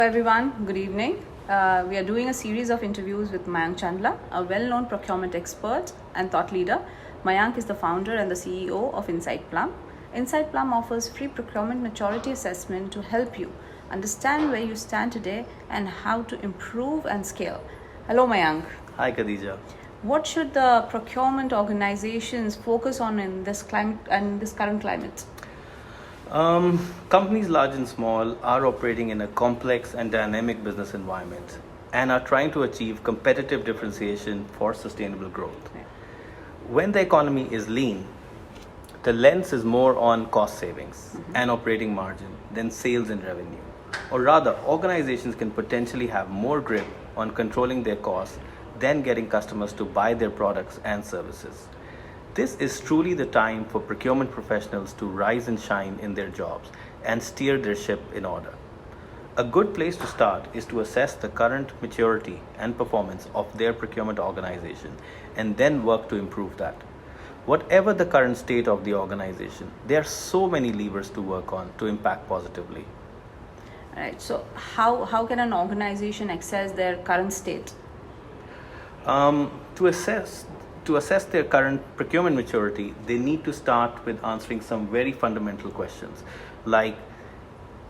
Everyone, good evening. We are doing a series of interviews with Mayank Chandla, a well-known procurement expert and thought leader. Mayank is the founder and the CEO of Inside Plum. Inside Plum offers free procurement maturity assessment to help you understand where you stand today and how to improve and scale. Hello, Mayank. Hi, Khadija. What should the procurement organizations focus on in this climate and this current climate? Companies large and small are operating in a complex and dynamic business environment and are trying to achieve competitive differentiation for sustainable growth. When the economy is lean, the lens is more on cost savings and operating margin than sales and revenue. Or rather, organizations can potentially have more grip on controlling their costs than getting customers to buy their products and services. This is truly the time for procurement professionals to rise and shine in their jobs and steer their ship in order. A good place to start is to assess the current maturity and performance of their procurement organization and then work to improve that. Whatever the current state of the organization, there are so many levers to work on to impact positively. All right. So, how can an organization assess their current state? To assess their current procurement maturity, they need to start with answering some very fundamental questions like,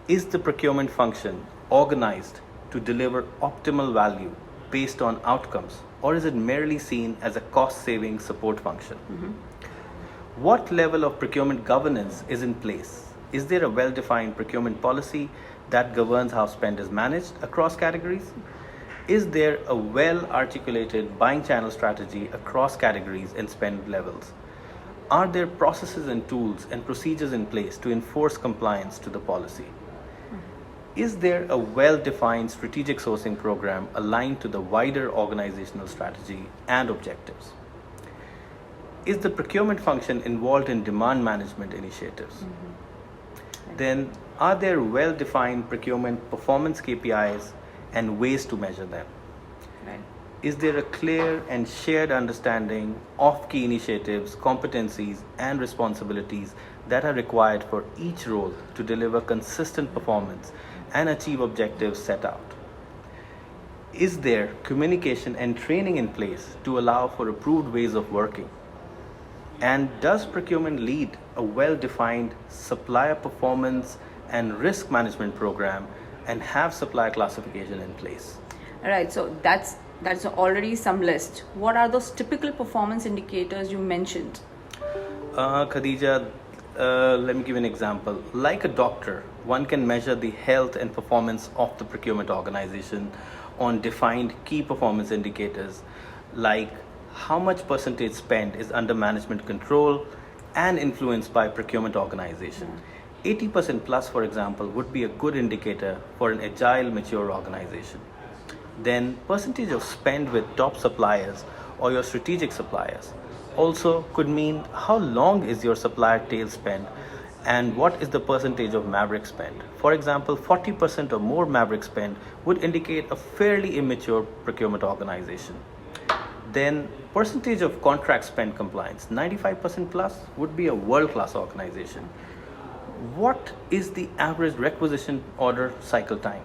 is the procurement function organized to deliver optimal value based on outcomes, or is it merely seen as a cost-saving support function? What level of procurement governance is in place? Is there a well-defined procurement policy that governs how spend is managed across categories? Is there a well-articulated buying channel strategy across categories and spend levels? Are there processes and tools and procedures in place to enforce compliance to the policy? Is there a well-defined strategic sourcing program aligned to the wider organizational strategy and objectives? Is the procurement function involved in demand management initiatives? Then, are there well-defined procurement performance KPIs and ways to measure them? Right. Is there a clear and shared understanding of key initiatives, competencies, and responsibilities that are required for each role to deliver consistent performance and achieve objectives set out? Is there communication and training in place to allow for approved ways of working? And does procurement lead a well-defined supplier performance and risk management program and have supplier classification in place? All right. So that's already some list. What are those typical performance indicators you mentioned? Khadija, let me give you an example. Like a doctor, one can measure the health and performance of the procurement organization on defined key performance indicators like how much percentage spent is under management control and influenced by procurement organization. 80% plus, for example, would be a good indicator for an agile, mature organization. Then, percentage of spend with top suppliers or your strategic suppliers also could mean how long is your supplier tail spend and what is the percentage of maverick spend. For example, 40% or more maverick spend would indicate a fairly immature procurement organization. Then, percentage of contract spend compliance, 95% plus, would be a world-class organization. What is the average requisition order cycle time?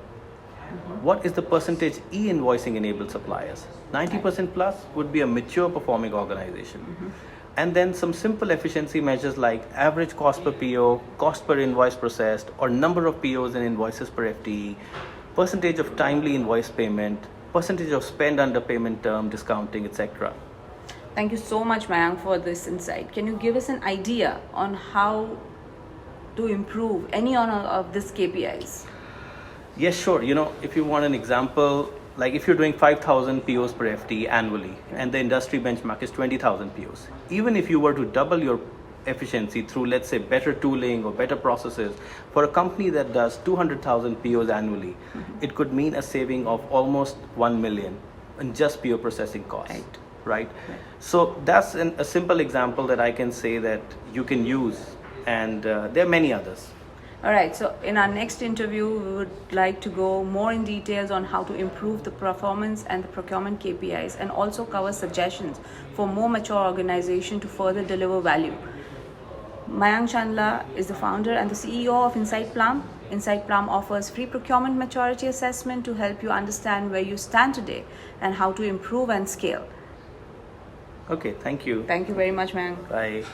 What is the percentage e-invoicing enabled suppliers? 90% plus would be a mature performing organization. And then some simple efficiency measures like average cost per PO, cost per invoice processed, or number of POs and invoices per FTE, percentage of timely invoice payment, percentage of spend under payment term, discounting, etc. Thank you so much, Mayank, for this insight. Can you give us an idea on how to improve any of these KPIs? Yes, sure. If you want an example, like if you're doing 5,000 POs per FTE annually and the industry benchmark is 20,000 POs, even if you were to double your efficiency through, let's say, better tooling or better processes, for a company that does 200,000 POs annually, it could mean a saving of almost 1 million in just PO processing costs. Right? So that's a simple example that I can say that you can use, and there are many others. All right. So in our next interview, we would like to go more in details on how to improve the performance and the procurement KPIs, and also cover suggestions for more mature organization to further deliver value. Mayank Chandla is the founder and the CEO of Insight Plum. Insight Plum offers free procurement maturity assessment to help you understand where you stand today and how to improve and scale. Okay, thank you. Thank you very much, Mayank. Bye.